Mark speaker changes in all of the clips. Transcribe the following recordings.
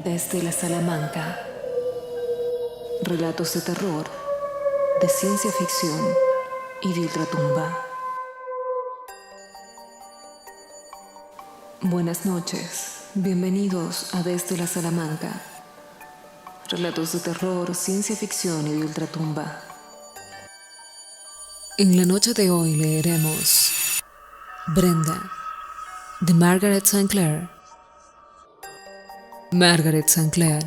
Speaker 1: Desde la Salamanca, relatos de terror, de ciencia ficción y de ultratumba. Buenas noches, bienvenidos a Desde la Salamanca, relatos de terror, ciencia ficción y de ultratumba. En la noche de hoy leeremos Brenda, de Margaret St. Clair. Margaret St. Clair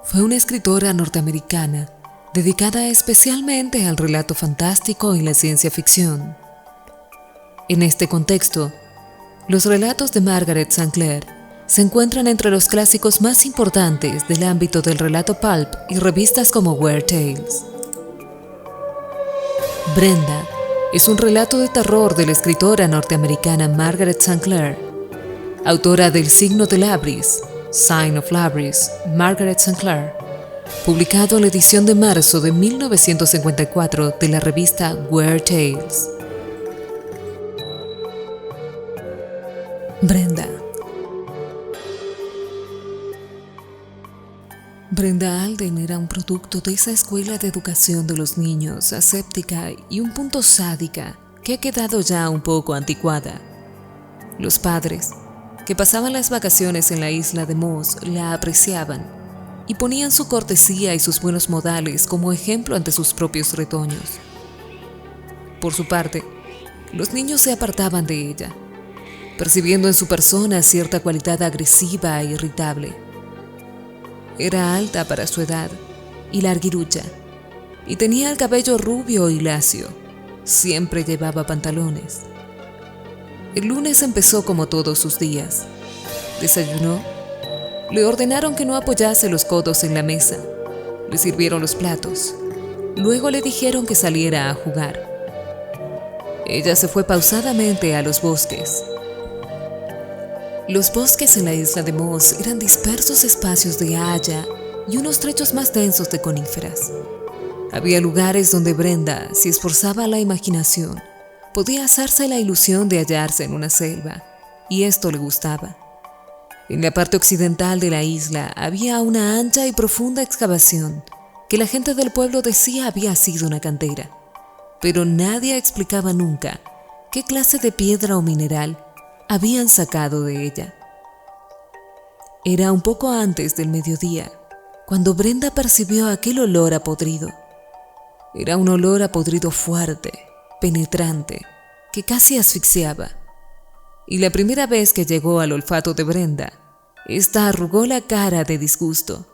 Speaker 1: fue una escritora norteamericana dedicada especialmente al relato fantástico y la ciencia ficción. En este contexto, los relatos de Margaret St. Clair se encuentran entre los clásicos más importantes del ámbito del relato pulp y revistas como Weird Tales. Brenda es un relato de terror de la escritora norteamericana Margaret St. Clair, autora del Signo de Labris, Sign of Labris, Margaret St. Clair, publicado en la edición de marzo de 1954 de la revista Weird Tales. Brenda. Brenda Alden era un producto de esa escuela de educación de los niños, aséptica y un punto sádica que ha quedado ya un poco anticuada. Los padres, que pasaban las vacaciones en la isla de Moss, la apreciaban y ponían su cortesía y sus buenos modales como ejemplo ante sus propios retoños. Por su parte, los niños se apartaban de ella, percibiendo en su persona cierta cualidad agresiva e irritable. Era alta para su edad y larguirucha, y tenía el cabello rubio y lacio. Siempre llevaba pantalones. El lunes empezó como todos sus días. Desayunó. Le ordenaron que no apoyase los codos en la mesa. Le sirvieron los platos. Luego le dijeron que saliera a jugar. Ella se fue pausadamente a los bosques. Los bosques en la isla de Moss eran dispersos espacios de haya y unos trechos más densos de coníferas. Había lugares donde Brenda, si esforzaba la imaginación, podía hacerse la ilusión de hallarse en una selva, y esto le gustaba. En la parte occidental de la isla había una ancha y profunda excavación que la gente del pueblo decía había sido una cantera, pero nadie explicaba nunca qué clase de piedra o mineral habían sacado de ella. Era un poco antes del mediodía cuando Brenda percibió aquel olor a podrido. Era un olor a podrido fuerte, penetrante, que casi asfixiaba. Y la primera vez que llegó al olfato de Brenda, ésta arrugó la cara de disgusto,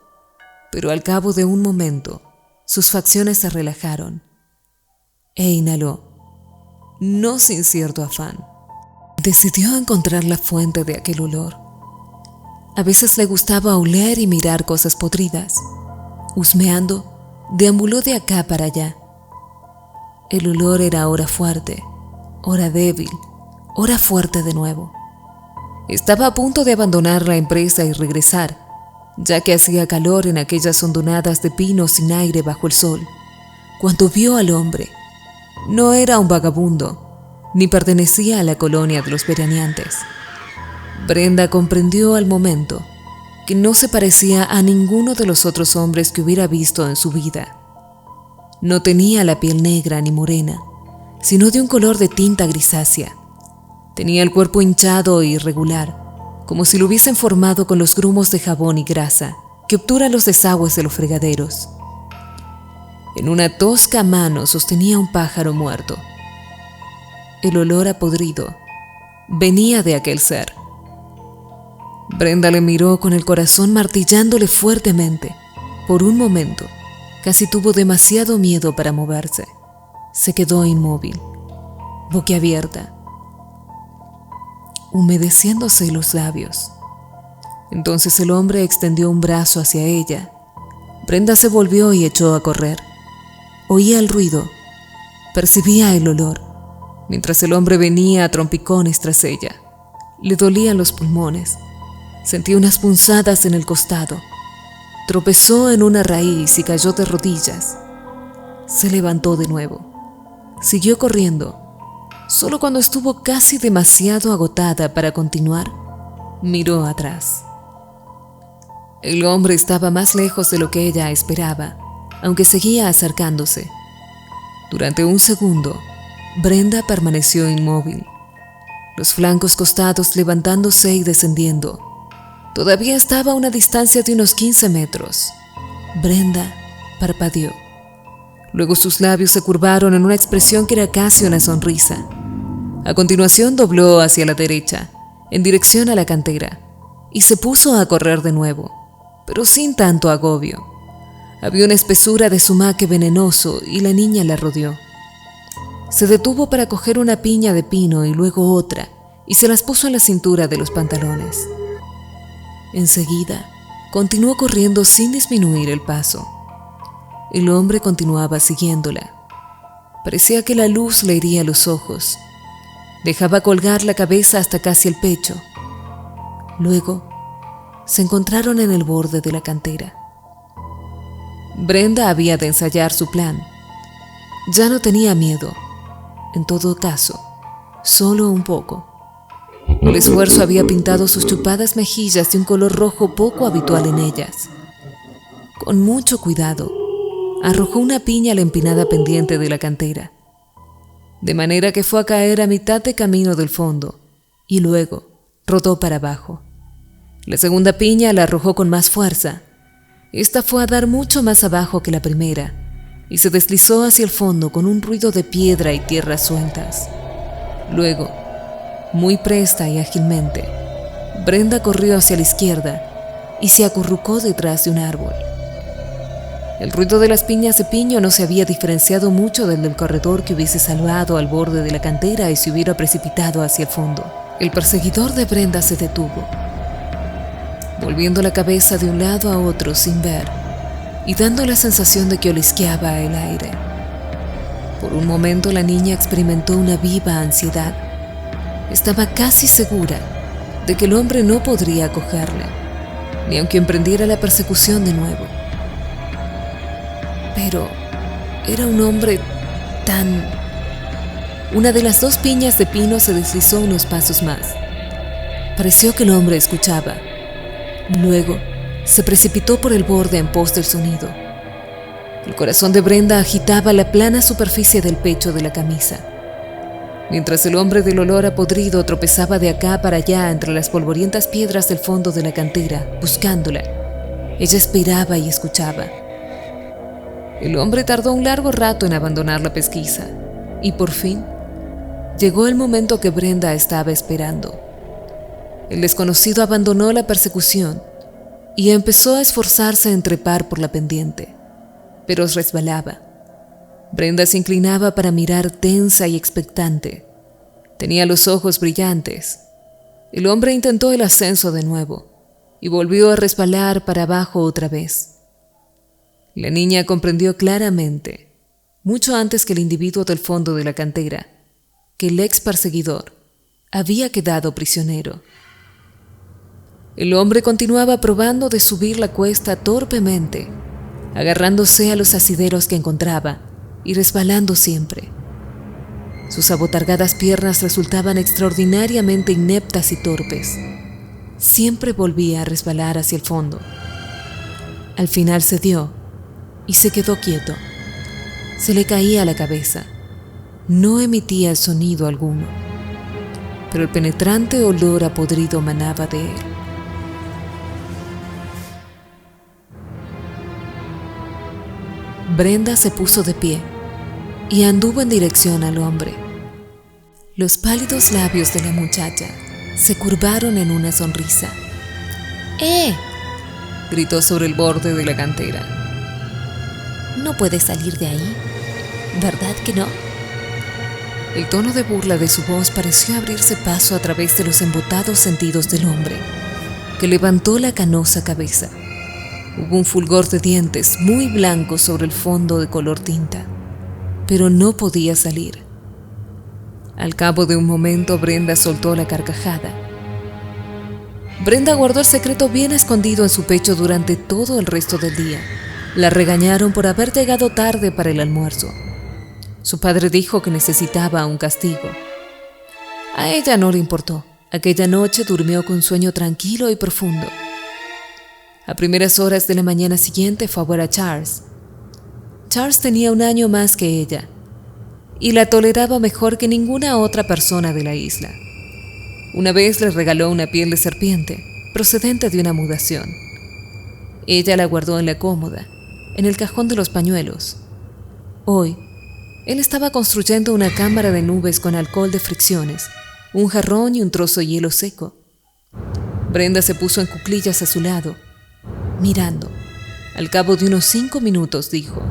Speaker 1: pero al cabo de un momento, sus facciones se relajaron e inhaló, no sin cierto afán. Decidió encontrar la fuente de aquel olor. A veces le gustaba oler y mirar cosas podridas. Husmeando, deambuló de acá para allá. El olor era ora fuerte, ora débil, ora fuerte de nuevo. Estaba a punto de abandonar la empresa y regresar, ya que hacía calor en aquellas hondonadas de pino sin aire bajo el sol, cuando vio al hombre. No era un vagabundo, ni pertenecía a la colonia de los veraneantes. Brenda comprendió al momento que no se parecía a ninguno de los otros hombres que hubiera visto en su vida. No tenía la piel negra ni morena, sino de un color de tinta grisácea. Tenía el cuerpo hinchado e irregular, como si lo hubiesen formado con los grumos de jabón y grasa que obturan los desagües de los fregaderos. En una tosca mano sostenía un pájaro muerto. El olor a podrido venía de aquel ser. Brenda le miró con el corazón martillándole fuertemente. Por un momento, casi tuvo demasiado miedo para moverse. Se quedó inmóvil, boquiabierta, humedeciéndose los labios. Entonces el hombre extendió un brazo hacia ella. Brenda se volvió y echó a correr. Oía el ruido, percibía el olor, mientras el hombre venía a trompicones tras ella. Le dolían los pulmones. Sentía unas punzadas en el costado. Tropezó en una raíz y cayó de rodillas. Se levantó de nuevo. Siguió corriendo. Solo cuando estuvo casi demasiado agotada para continuar, miró atrás. El hombre estaba más lejos de lo que ella esperaba, aunque seguía acercándose. Durante un segundo, Brenda permaneció inmóvil, los flancos costados levantándose y descendiendo. Todavía estaba a una distancia de unos 15 metros. Brenda parpadeó. Luego sus labios se curvaron en una expresión que era casi una sonrisa. A continuación dobló hacia la derecha, en dirección a la cantera, y se puso a correr de nuevo, pero sin tanto agobio. Había una espesura de sumaque venenoso y la niña la rodeó. Se detuvo para coger una piña de pino y luego otra, y se las puso en la cintura de los pantalones. Enseguida, continuó corriendo sin disminuir el paso. El hombre continuaba siguiéndola. Parecía que la luz le hería los ojos. Dejaba colgar la cabeza hasta casi el pecho. Luego, se encontraron en el borde de la cantera. Brenda había de ensayar su plan. Ya no tenía miedo. En todo caso, solo un poco. El esfuerzo había pintado sus chupadas mejillas de un color rojo poco habitual en ellas. Con mucho cuidado, arrojó una piña a la empinada pendiente de la cantera, de manera que fue a caer a mitad de camino del fondo, y luego rodó para abajo. La segunda piña la arrojó con más fuerza. Esta fue a dar mucho más abajo que la primera, y se deslizó hacia el fondo con un ruido de piedra y tierras sueltas. Luego, muy presta y ágilmente, Brenda corrió hacia la izquierda y se acurrucó detrás de un árbol. El ruido de las piñas de piño no se había diferenciado mucho del corredor que hubiese salvado al borde de la cantera y se hubiera precipitado hacia el fondo. El perseguidor de Brenda se detuvo, volviendo la cabeza de un lado a otro sin ver y dando la sensación de que olisqueaba el aire. Por un momento la niña experimentó una viva ansiedad. Estaba casi segura de que el hombre no podría cogerla, ni aunque emprendiera la persecución de nuevo. Pero era un hombre tan... Una de las dos piñas de pino se deslizó unos pasos más. Pareció que el hombre escuchaba. Luego se precipitó por el borde en pos del sonido. El corazón de Brenda agitaba la plana superficie del pecho de la camisa, mientras el hombre del olor a podrido tropezaba de acá para allá entre las polvorientas piedras del fondo de la cantera, buscándola. Ella esperaba y escuchaba. El hombre tardó un largo rato en abandonar la pesquisa, y por fin llegó el momento que Brenda estaba esperando. El desconocido abandonó la persecución y empezó a esforzarse en trepar por la pendiente, pero resbalaba. Brenda se inclinaba para mirar tensa y expectante. Tenía los ojos brillantes. El hombre intentó el ascenso de nuevo y volvió a resbalar para abajo otra vez. La niña comprendió claramente, mucho antes que el individuo del fondo de la cantera, que el ex perseguidor había quedado prisionero. El hombre continuaba probando de subir la cuesta torpemente, agarrándose a los asideros que encontraba y resbalando siempre. Sus abotargadas piernas resultaban extraordinariamente ineptas y torpes. Siempre volvía a resbalar hacia el fondo. Al final cedió y se quedó quieto. Se le caía la cabeza. No emitía sonido alguno, pero el penetrante olor a podrido manaba de él. Brenda se puso de pie y anduvo en dirección al hombre. Los pálidos labios de la muchacha se curvaron en una sonrisa. Gritó sobre el borde de la cantera.
Speaker 2: No puedes salir de ahí, ¿verdad que no?
Speaker 1: El tono de burla de su voz pareció abrirse paso a través de los embotados sentidos del hombre, que levantó la canosa cabeza. Hubo un fulgor de dientes muy blancos sobre el fondo de color tinta, pero no podía salir. Al cabo de un momento, Brenda soltó la carcajada. Brenda guardó el secreto bien escondido en su pecho durante todo el resto del día. La regañaron por haber llegado tarde para el almuerzo. Su padre dijo que necesitaba un castigo. A ella no le importó. Aquella noche durmió con sueño tranquilo y profundo. A primeras horas de la mañana siguiente fue a ver a Charles. Charles tenía 1 año más que ella y la toleraba mejor que ninguna otra persona de la isla. Una vez le regaló una piel de serpiente procedente de una mudación. Ella la guardó en la cómoda, en el cajón de los pañuelos. Hoy, él estaba construyendo una cámara de nubes con alcohol de fricciones, un jarrón y un trozo de hielo seco. Brenda se puso en cuclillas a su lado, mirando. Al cabo de unos 5 minutos dijo: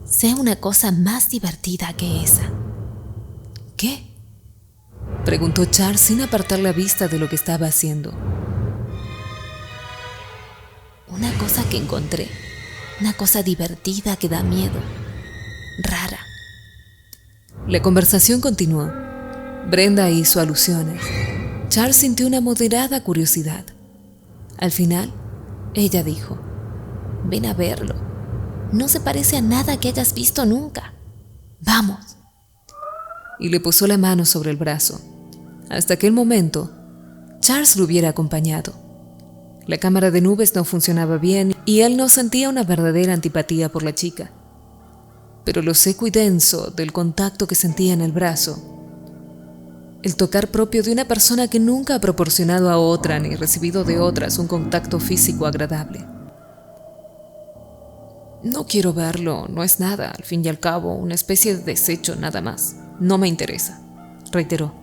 Speaker 2: sé una cosa más divertida que esa.
Speaker 1: ¿Qué?, preguntó Charles sin apartar la vista de lo que estaba haciendo.
Speaker 2: Una cosa que encontré, una cosa divertida que da miedo, rara.
Speaker 1: La conversación continuó. Brenda hizo alusiones. Charles sintió una moderada curiosidad. Al final, ella dijo:
Speaker 2: ven a verlo. No se parece a nada que hayas visto nunca. Vamos.
Speaker 1: Y le posó la mano sobre el brazo. Hasta aquel momento, Charles lo hubiera acompañado. La cámara de nubes no funcionaba bien y él no sentía una verdadera antipatía por la chica. Pero lo seco y denso del contacto que sentía en el brazo, el tocar propio de una persona que nunca ha proporcionado a otra ni recibido de otras un contacto físico agradable. No quiero verlo, no es nada, al fin y al cabo, una especie de desecho nada más. No me interesa, reiteró.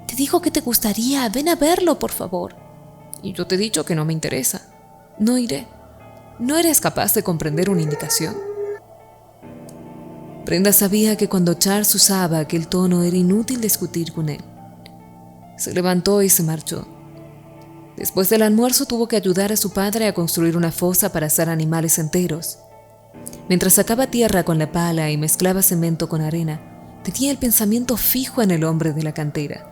Speaker 2: Te dijo que te gustaría, ven a verlo, por favor.
Speaker 1: Y yo te he dicho que no me interesa. No iré. ¿No eres capaz de comprender una indicación? Brenda sabía que cuando Charles usaba aquel tono era inútil discutir con él. Se levantó y se marchó. Después del almuerzo tuvo que ayudar a su padre a construir una fosa para asar animales enteros. Mientras sacaba tierra con la pala y mezclaba cemento con arena, tenía el pensamiento fijo en el hombre de la cantera.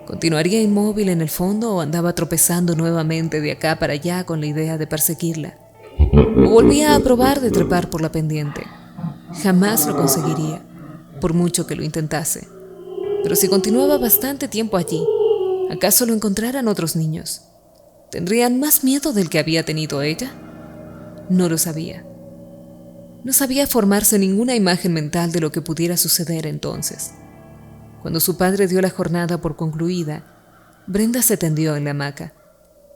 Speaker 1: ¿Continuaría inmóvil en el fondo o andaba tropezando nuevamente de acá para allá con la idea de perseguirla? ¿O volvía a probar de trepar por la pendiente? Jamás lo conseguiría, por mucho que lo intentase. Pero si continuaba bastante tiempo allí, ¿acaso lo encontraran otros niños? ¿Tendrían más miedo del que había tenido ella? No lo sabía. No sabía formarse ninguna imagen mental de lo que pudiera suceder entonces. Cuando su padre dio la jornada por concluida, Brenda se tendió en la hamaca.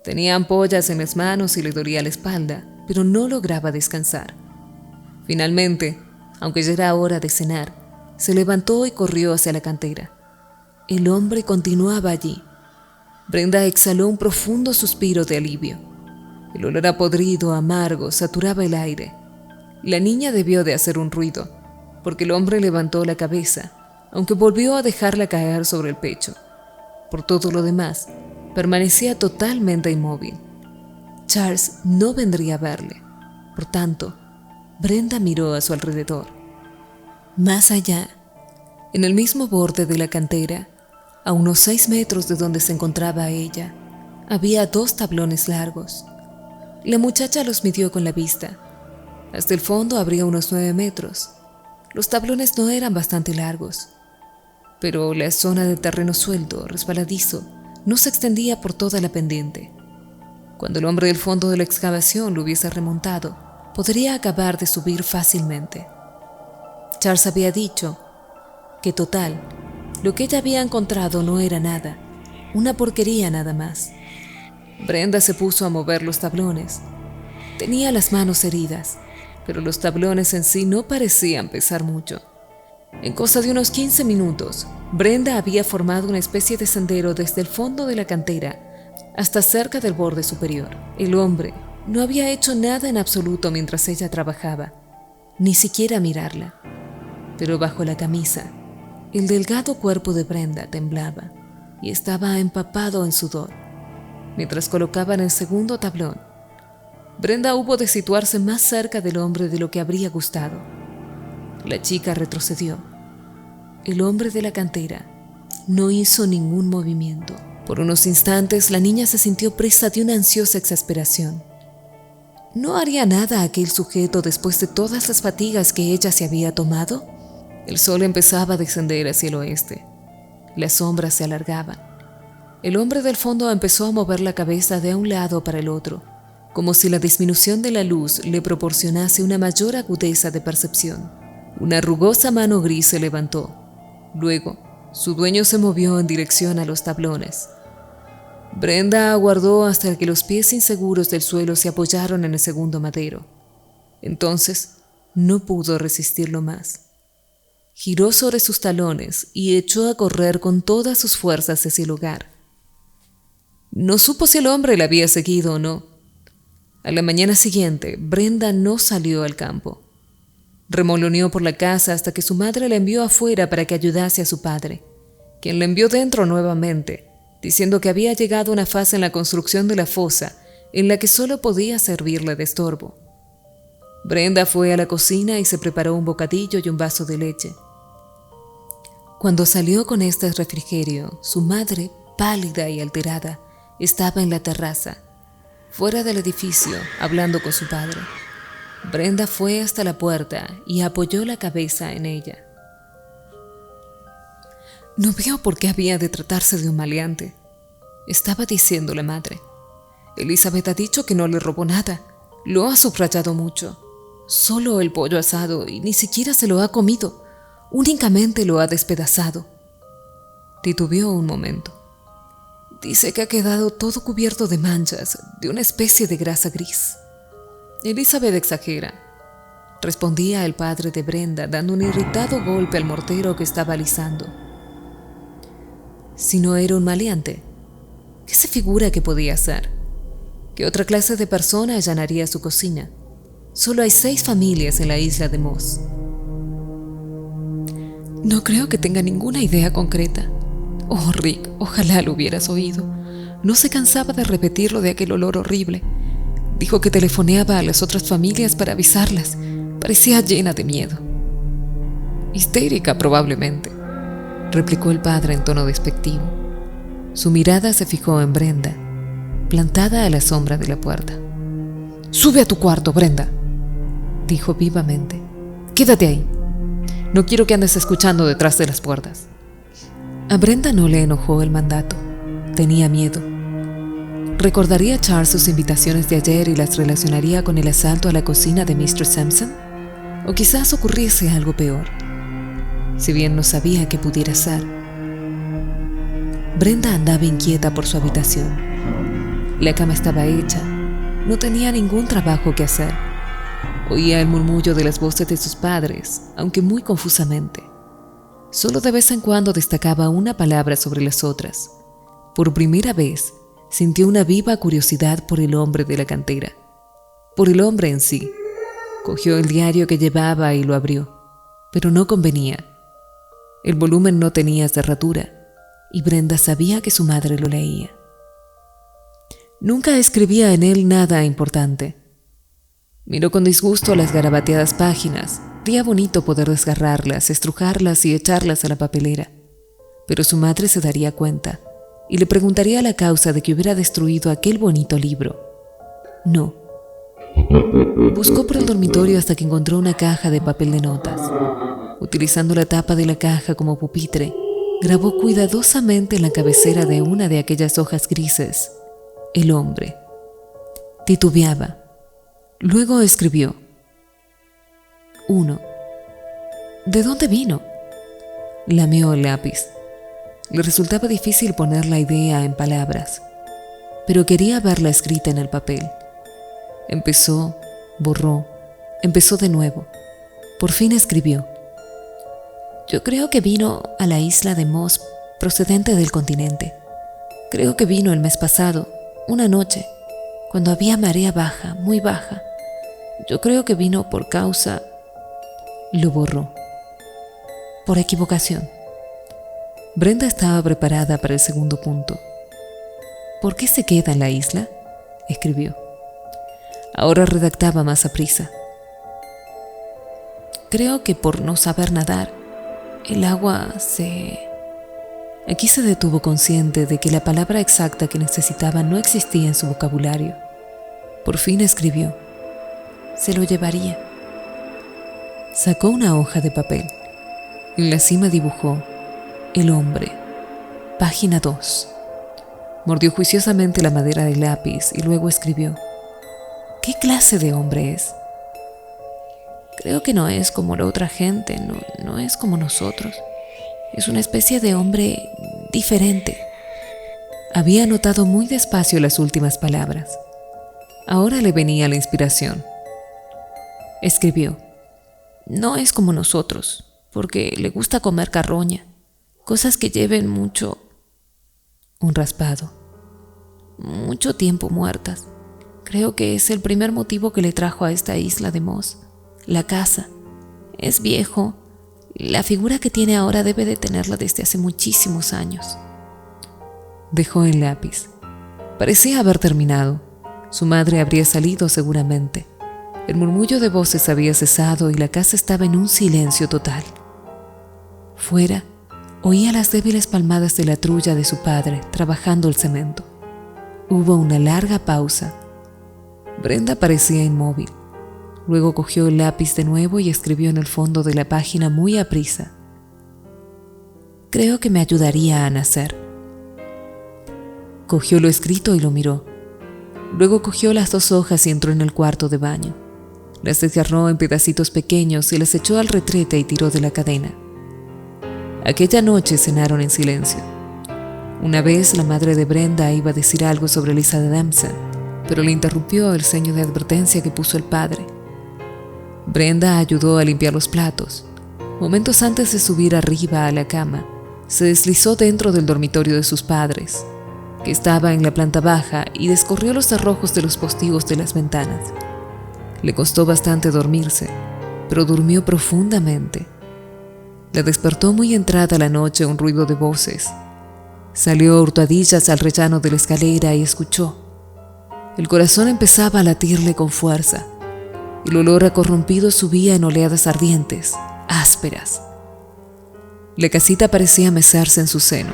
Speaker 1: Tenía ampollas en las manos y le dolía la espalda, pero no lograba descansar. Finalmente, aunque ya era hora de cenar, se levantó y corrió hacia la cantera. El hombre continuaba allí. Brenda exhaló un profundo suspiro de alivio. El olor a podrido, amargo, saturaba el aire. La niña debió de hacer un ruido, porque el hombre levantó la cabeza, aunque volvió a dejarla caer sobre el pecho. Por todo lo demás, permanecía totalmente inmóvil. Charles no vendría a verle. Por tanto, Brenda miró a su alrededor. Más allá, en el mismo borde de la cantera, a unos 6 metros de donde se encontraba ella, había 2 tablones largos. La muchacha los midió con la vista. Hasta el fondo habría unos 9 metros. Los tablones no eran bastante largos, pero la zona de terreno suelto, resbaladizo, no se extendía por toda la pendiente. Cuando el hombre del fondo de la excavación lo hubiese remontado, podría acabar de subir fácilmente. Charles había dicho que total, lo que ella había encontrado no era nada, una porquería nada más. Brenda se puso a mover los tablones. Tenía las manos heridas, pero los tablones en sí no parecían pesar mucho. En cosa de unos 15 minutos, Brenda había formado una especie de sendero desde el fondo de la cantera hasta cerca del borde superior. El hombre no había hecho nada en absoluto mientras ella trabajaba, ni siquiera mirarla. Pero bajo la camisa, el delgado cuerpo de Brenda temblaba y estaba empapado en sudor. Mientras colocaban el segundo tablón, Brenda hubo de situarse más cerca del hombre de lo que habría gustado. La chica retrocedió. El hombre de la cantera no hizo ningún movimiento. Por unos instantes la niña se sintió presa de una ansiosa exasperación. ¿No haría nada aquel sujeto después de todas las fatigas que ella se había tomado? El sol empezaba a descender hacia el oeste. Las sombras se alargaban. El hombre del fondo empezó a mover la cabeza de un lado para el otro, como si la disminución de la luz le proporcionase una mayor agudeza de percepción. Una rugosa mano gris se levantó. Luego, su dueño se movió en dirección a los tablones. Brenda aguardó hasta que los pies inseguros del suelo se apoyaron en el segundo madero. Entonces, no pudo resistirlo más. Giró sobre sus talones y echó a correr con todas sus fuerzas hacia el hogar. No supo si el hombre la había seguido o no. A la mañana siguiente, Brenda no salió al campo. Remoloneó por la casa hasta que su madre la envió afuera para que ayudase a su padre, quien la envió dentro nuevamente, diciendo que había llegado una fase en la construcción de la fosa en la que solo podía servirle de estorbo. Brenda fue a la cocina y se preparó un bocadillo y un vaso de leche. Cuando salió con este refrigerio, su madre, pálida y alterada, estaba en la terraza, fuera del edificio, hablando con su padre. Brenda fue hasta la puerta y apoyó la cabeza en ella. No veo por qué había de tratarse de un maleante, estaba diciendo la madre. Elizabeth ha dicho que no le robó nada, lo ha subrayado mucho. Solo el pollo asado y ni siquiera se lo ha comido, únicamente lo ha despedazado. Titubeó un momento. Dice que ha quedado todo cubierto de manchas, de una especie de grasa gris. Elizabeth exagera, respondía el padre de Brenda, dando un irritado golpe al mortero que estaba alisando. Si no era un maleante, ¿qué se figura que podía hacer? ¿Qué otra clase de persona allanaría su cocina? Solo hay 6 familias en la isla de Moss. No creo que tenga ninguna idea concreta. Oh, Rick, ojalá lo hubieras oído. No se cansaba de repetirlo de aquel olor horrible. Dijo que telefoneaba a las otras familias para avisarlas. Parecía llena de miedo. Histérica, probablemente, replicó el padre en tono despectivo. Su mirada se fijó en Brenda, plantada a la sombra de la puerta. «Sube a tu cuarto, Brenda», dijo vivamente. «Quédate ahí. No quiero que andes escuchando detrás de las puertas». A Brenda no le enojó el mandato. Tenía miedo. ¿Recordaría Charles sus invitaciones de ayer y las relacionaría con el asalto a la cocina de Mr. Sampson? O quizás ocurriese algo peor, si bien no sabía qué pudiera ser. Brenda andaba inquieta por su habitación. La cama estaba hecha. No tenía ningún trabajo que hacer. Oía el murmullo de las voces de sus padres, aunque muy confusamente. Solo de vez en cuando destacaba una palabra sobre las otras. Por primera vez, sintió una viva curiosidad por el hombre de la cantera, por el hombre en sí. Cogió el diario que llevaba y lo abrió, pero no convenía. El volumen no tenía cerradura, y Brenda sabía que su madre lo leía. Nunca escribía en él nada importante. Miró con disgusto las garabateadas páginas. Sería bonito poder desgarrarlas, estrujarlas y echarlas a la papelera. Pero su madre se daría cuenta y le preguntaría la causa de que hubiera destruido aquel bonito libro. No. Buscó por el dormitorio hasta que encontró una caja de papel de notas. Utilizando la tapa de la caja como pupitre, grabó cuidadosamente en la cabecera de una de aquellas hojas grises el hombre. Titubeaba. Luego escribió: 1. ¿De dónde vino? Lameó el lápiz. Le resultaba difícil poner la idea en palabras, pero quería verla escrita en el papel. Empezó, borró, empezó de nuevo. Por fin escribió: Yo creo que vino a la isla de Moss procedente del continente. Creo que vino el mes pasado, una noche, cuando había marea baja, muy baja. Yo creo que vino por causa... Lo borró. Por equivocación. Brenda estaba preparada para el segundo punto. ¿Por qué se queda en la isla?, escribió. Ahora redactaba más aprisa. Creo que por no saber nadar, el agua se... Aquí se detuvo consciente de que la palabra exacta que necesitaba no existía en su vocabulario. Por fin escribió: Se lo llevaría. Sacó una hoja de papel. En la cima dibujó: El hombre. Página 2. Mordió juiciosamente la madera del lápiz y luego escribió: ¿Qué clase de hombre es? Creo que no es como la otra gente, no es como nosotros. Es una especie de hombre diferente. Había anotado muy despacio las últimas palabras. Ahora le venía la inspiración. Escribió: No es como nosotros, porque le gusta comer carroña, cosas que lleven mucho... Un raspado. Mucho tiempo muertas. Creo que es el primer motivo que le trajo a esta isla de Moss. La casa. Es viejo. La figura que tiene ahora debe de tenerla desde hace muchísimos años. Dejó el lápiz. Parecía haber terminado. Su madre habría salido seguramente. El murmullo de voces había cesado y la casa estaba en un silencio total. Fuera, oía las débiles palmadas de la trulla de su padre trabajando el cemento. Hubo una larga pausa. Brenda parecía inmóvil. Luego cogió el lápiz de nuevo y escribió en el fondo de la página muy aprisa: Creo que me ayudaría a nacer. Cogió lo escrito y lo miró. Luego cogió las 2 hojas y entró en el cuarto de baño. Las desgarró en pedacitos pequeños y las echó al retrete y tiró de la cadena. Aquella noche cenaron en silencio. Una vez la madre de Brenda iba a decir algo sobre Lisa Dempsey, pero le interrumpió el seño de advertencia que puso el padre. Brenda ayudó a limpiar los platos. Momentos antes de subir arriba a la cama, se deslizó dentro del dormitorio de sus padres, que estaba en la planta baja, y descorrió los cerrojos de los postigos de las ventanas. Le costó bastante dormirse, pero durmió profundamente. La despertó muy entrada la noche un ruido de voces. Salió a hurtadillas al rellano de la escalera y escuchó. El corazón empezaba a latirle con fuerza. El olor a corrompido subía en oleadas ardientes, ásperas. La casita parecía mecerse en su seno.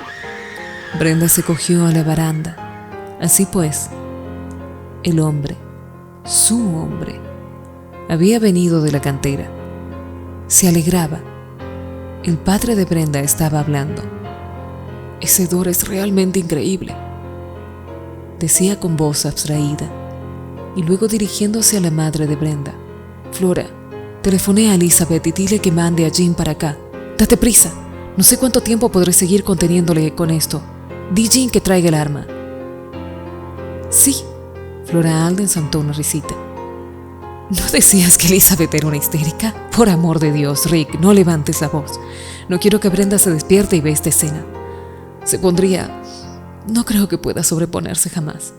Speaker 1: Brenda se cogió a la baranda. Así pues, el hombre, su hombre, había venido de la cantera. Se alegraba. El padre de Brenda estaba hablando. «Ese Dor es realmente increíble», decía con voz abstraída, y luego dirigiéndose a la madre de Brenda: «Flora, telefoné a Elizabeth y dile que mande a Jim para acá. Date prisa, no sé cuánto tiempo podré seguir conteniéndole con esto. Di Jim que traiga el arma». «Sí», Flora Alden soltó una risita. «¿No decías que Elizabeth era una histérica? Por amor de Dios, Rick, no levantes la voz. No quiero que Brenda se despierte y vea esta escena. Se pondría... No creo que pueda sobreponerse jamás».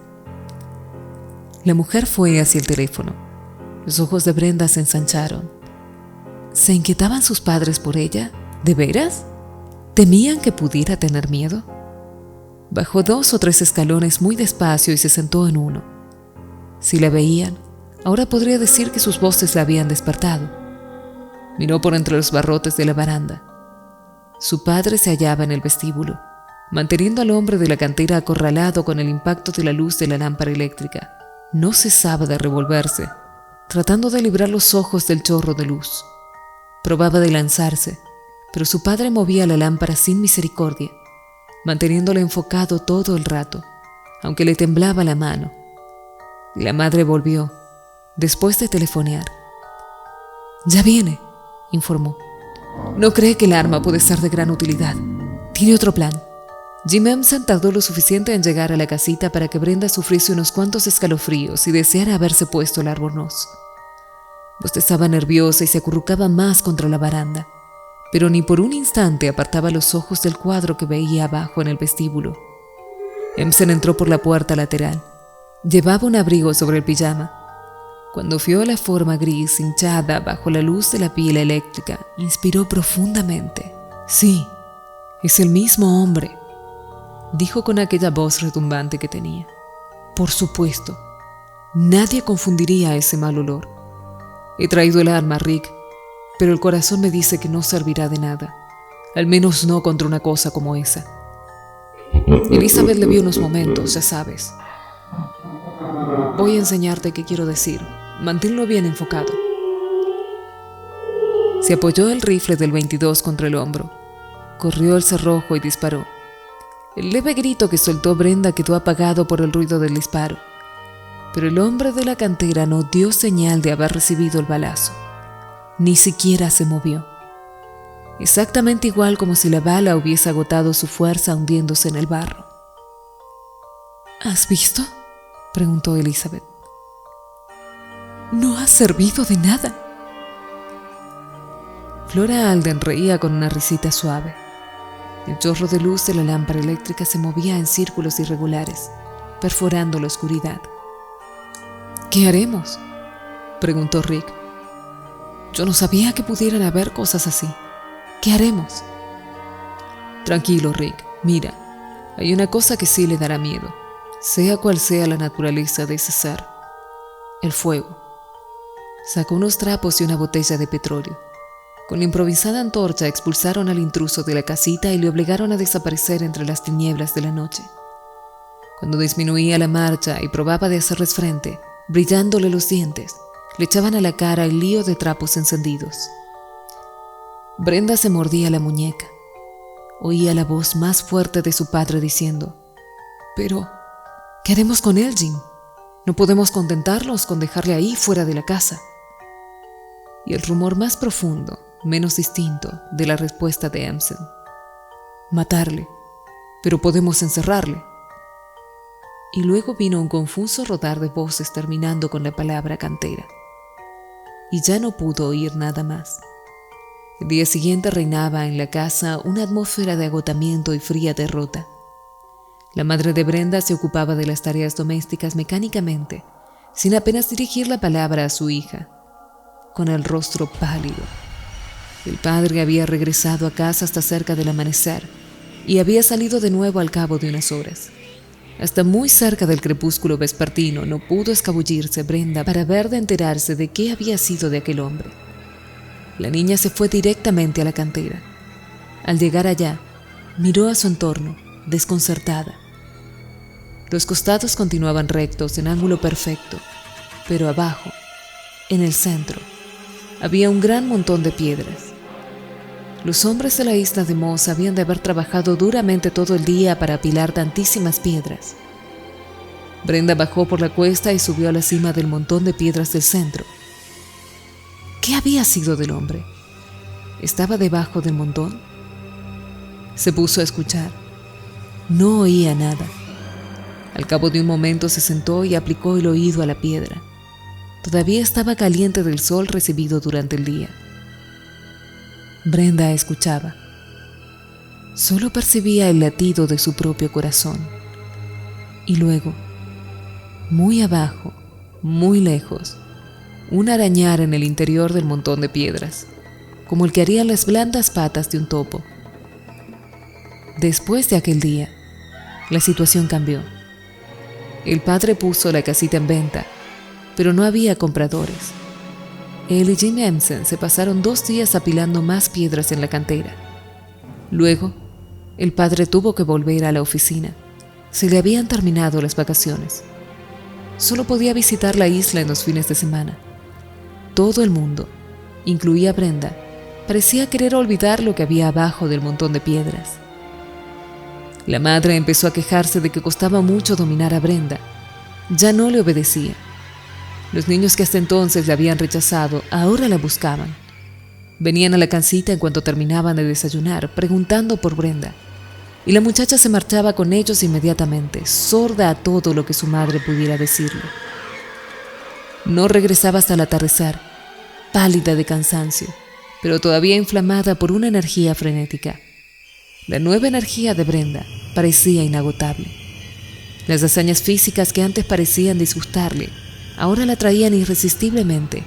Speaker 1: La mujer fue hacia el teléfono. Los ojos de Brenda se ensancharon. ¿Se inquietaban sus padres por ella? ¿De veras? ¿Temían que pudiera tener miedo? Bajó 2 o 3 escalones muy despacio y se sentó en uno. Si la veían, ahora podría decir que sus voces la habían despertado. Miró por entre los barrotes de la baranda. Su padre se hallaba en el vestíbulo, manteniendo al hombre de la cantera acorralado con el impacto de la luz de la lámpara eléctrica. No cesaba de revolverse, tratando de librar los ojos del chorro de luz. Probaba de lanzarse, pero su padre movía la lámpara sin misericordia, manteniéndola enfocado todo el rato, aunque le temblaba la mano. La madre volvió, después de telefonear. «Ya viene», informó. «No cree que el arma puede ser de gran utilidad. Tiene otro plan». Jim Empson tardó lo suficiente en llegar a la casita para que Brenda sufriese unos cuantos escalofríos y deseara haberse puesto el albornoz. Bostezaba nerviosa y se acurrucaba más contra la baranda, pero ni por un instante apartaba los ojos del cuadro que veía abajo en el vestíbulo. Empson entró por la puerta lateral. Llevaba un abrigo sobre el pijama. Cuando vio la forma gris hinchada bajo la luz de la pila eléctrica, inspiró profundamente. «Sí, es el mismo hombre», dijo con aquella voz retumbante que tenía. «Por supuesto, nadie confundiría ese mal olor. He traído el arma, Rick, pero el corazón me dice que no servirá de nada, al menos no contra una cosa como esa. Elizabeth le vio unos momentos, ya sabes. Voy a enseñarte qué quiero decir. Manténlo bien enfocado». Se apoyó el rifle del 22 contra el hombro, corrió el cerrojo y disparó. El leve grito que soltó Brenda quedó apagado por el ruido del disparo, pero el hombre de la cantera no dio señal de haber recibido el balazo. Ni siquiera se movió. Exactamente igual como si la bala hubiese agotado su fuerza hundiéndose en el barro. ¿Has visto?, preguntó Elizabeth. No ha servido de nada. Flora Alden reía con una risita suave. El chorro de luz de la lámpara eléctrica se movía en círculos irregulares, perforando la oscuridad. ¿Qué haremos?, preguntó Rick. Yo no sabía que pudieran haber cosas así. ¿Qué haremos? Tranquilo, Rick. Mira, hay una cosa que sí le dará miedo, sea cual sea la naturaleza de ese ser: el fuego. Sacó unos trapos y una botella de petróleo. Con la improvisada antorcha expulsaron al intruso de la casita y le obligaron a desaparecer entre las tinieblas de la noche. Cuando disminuía la marcha y probaba de hacerles frente, brillándole los dientes, le echaban a la cara el lío de trapos encendidos. Brenda se mordía la muñeca. Oía la voz más fuerte de su padre diciendo: «Pero, ¿qué haremos con él, Jim? No podemos contentarnos con dejarle ahí fuera de la casa». Y el rumor más profundo, menos distinto, de la respuesta de Emsen: «Matarle, pero podemos encerrarle». Y luego vino un confuso rodar de voces terminando con la palabra cantera. Y ya no pudo oír nada más. El día siguiente reinaba en la casa una atmósfera de agotamiento y fría derrota. La madre de Brenda se ocupaba de las tareas domésticas mecánicamente, sin apenas dirigir la palabra a su hija, con el rostro pálido. El padre había regresado a casa hasta cerca del amanecer y había salido de nuevo al cabo de unas horas. Hasta muy cerca del crepúsculo vespertino no pudo escabullirse Brenda para ver de enterarse de qué había sido de aquel hombre. La niña se fue directamente a la cantera. Al llegar allá, miró a su entorno, desconcertada. Los costados continuaban rectos en ángulo perfecto, pero abajo, en el centro, había un gran montón de piedras. Los hombres de la isla de Moss habían de haber trabajado duramente todo el día para apilar tantísimas piedras. Brenda bajó por la cuesta y subió a la cima del montón de piedras del centro. ¿Qué había sido del hombre? ¿Estaba debajo del montón? Se puso a escuchar. No oía nada. Al cabo de un momento se sentó y aplicó el oído a la piedra. Todavía estaba caliente del sol recibido durante el día. Brenda escuchaba. Solo percibía el latido de su propio corazón. Y luego, muy abajo, muy lejos, un arañar en el interior del montón de piedras, como el que harían las blandas patas de un topo. Después de aquel día, la situación cambió. El padre puso la casita en venta, pero no había compradores. Él y Jim Emsen se pasaron 2 días apilando más piedras en la cantera. Luego, el padre tuvo que volver a la oficina. Se le habían terminado las vacaciones. Solo podía visitar la isla en los fines de semana. Todo el mundo, incluida Brenda, parecía querer olvidar lo que había abajo del montón de piedras. La madre empezó a quejarse de que costaba mucho dominar a Brenda. Ya no le obedecía. Los niños que hasta entonces la habían rechazado ahora la buscaban. Venían a la casita en cuanto terminaban de desayunar, preguntando por Brenda. Y la muchacha se marchaba con ellos inmediatamente, sorda a todo lo que su madre pudiera decirle. No regresaba hasta el atardecer, pálida de cansancio, pero todavía inflamada por una energía frenética. La nueva energía de Brenda parecía inagotable. Las hazañas físicas que antes parecían disgustarle, ahora la traían irresistiblemente.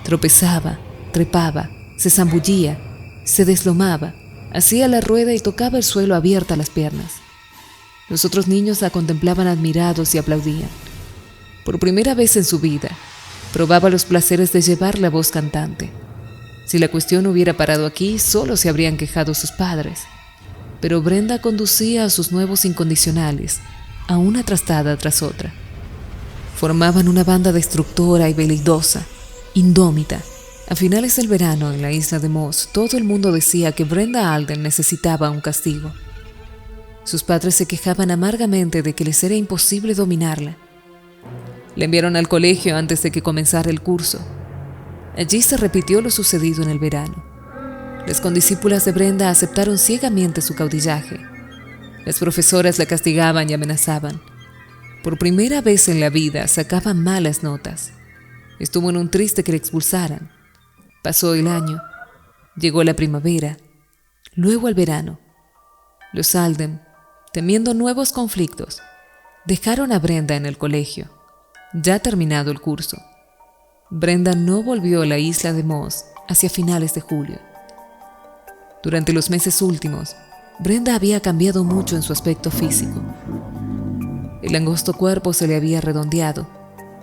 Speaker 1: Tropezaba, trepaba, se zambullía, se deslomaba, hacía la rueda y tocaba el suelo abierta a las piernas. Los otros niños la contemplaban admirados y aplaudían. Por primera vez en su vida, probaba los placeres de llevar la voz cantante. Si la cuestión hubiera parado aquí, solo se habrían quejado sus padres. Pero Brenda conducía a sus nuevos incondicionales, a una trastada tras otra. Formaban una banda destructora y veleidosa, indómita. A finales del verano, en la isla de Moss, todo el mundo decía que Brenda Alden necesitaba un castigo. Sus padres se quejaban amargamente de que les era imposible dominarla. La enviaron al colegio antes de que comenzara el curso. Allí se repitió lo sucedido en el verano. Las condiscípulas de Brenda aceptaron ciegamente su caudillaje. Las profesoras la castigaban y amenazaban. Por primera vez en la vida sacaba malas notas. Estuvo en un triste que la expulsaran. Pasó el año. Llegó la primavera. Luego el verano. Los Alden, temiendo nuevos conflictos, dejaron a Brenda en el colegio, ya terminado el curso. Brenda no volvió a la isla de Moss hacia finales de julio. Durante los meses últimos, Brenda había cambiado mucho en su aspecto físico. El angosto cuerpo se le había redondeado,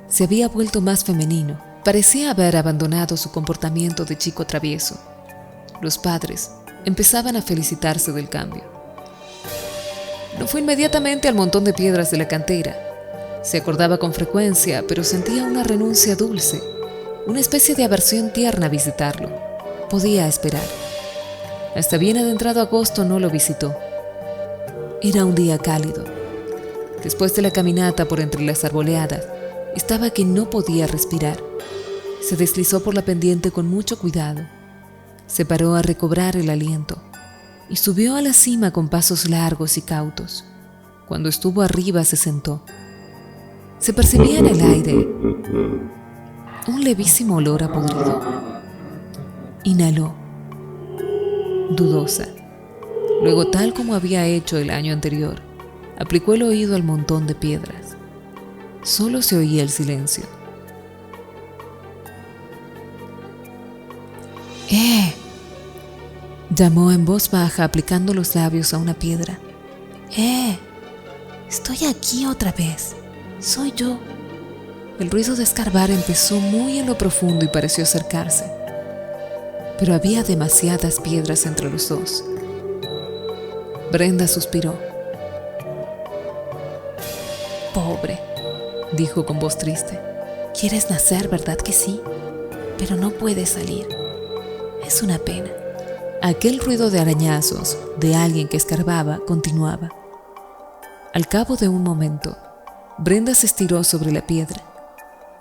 Speaker 1: se había vuelto más femenino, parecía haber abandonado su comportamiento de chico travieso. Los padres empezaban a felicitarse del cambio. No fue inmediatamente al montón de piedras de la cantera. Se acordaba con frecuencia, pero sentía una renuncia dulce, una especie de aversión tierna a visitarlo. Podía esperar. Hasta bien adentrado agosto no lo visitó. Era un día cálido. Después de la caminata por entre las arboleadas, estaba que no podía respirar. Se deslizó por la pendiente con mucho cuidado. Se paró a recobrar el aliento y subió a la cima con pasos largos y cautos. Cuando estuvo arriba se sentó. Se percibía en el aire un levísimo olor a podrido. Inhaló, dudosa. Luego, tal como había hecho el año anterior, aplicó el oído al montón de piedras. Solo se oía el silencio. Llamó en voz baja, aplicando los labios a una piedra.
Speaker 2: Estoy aquí otra vez. Soy yo.
Speaker 1: El ruido de escarbar empezó muy en lo profundo y pareció acercarse. Pero había demasiadas piedras entre los dos. Brenda suspiró.
Speaker 2: Pobre,
Speaker 1: dijo con voz triste.
Speaker 2: Quieres nacer, ¿verdad que sí? Pero no puedes salir. Es una pena.
Speaker 1: Aquel ruido de arañazos, de alguien que escarbaba, continuaba. Al cabo de un momento, Brenda se estiró sobre la piedra.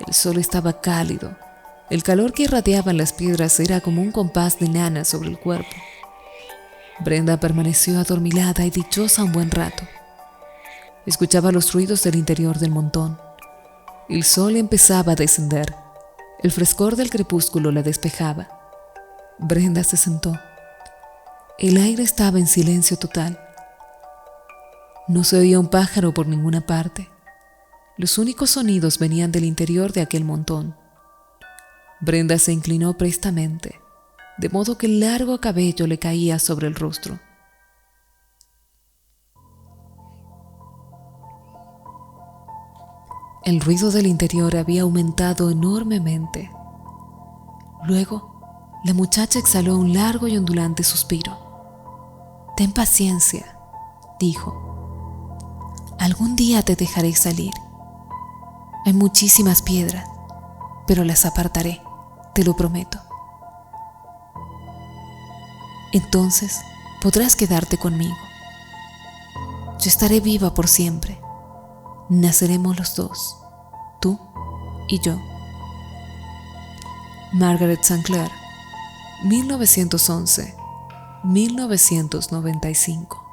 Speaker 1: El sol estaba cálido. El calor que irradiaban las piedras era como un compás de nana sobre el cuerpo. Brenda permaneció adormilada y dichosa un buen rato. Escuchaba los ruidos del interior del montón. El sol empezaba a descender. El frescor del crepúsculo la despejaba. Brenda se sentó. El aire estaba en silencio total. No se oía un pájaro por ninguna parte. Los únicos sonidos venían del interior de aquel montón. Brenda se inclinó prestamente, de modo que el largo cabello le caía sobre el rostro. El ruido del interior había aumentado enormemente. Luego, la muchacha exhaló un largo y ondulante suspiro. «Ten paciencia», dijo. «Algún día te dejaré salir. Hay muchísimas piedras, pero las apartaré, te lo prometo. Entonces podrás quedarte conmigo. Yo estaré viva por siempre. Naceremos los dos, tú y yo». Margaret St. Clair, 1911-1995.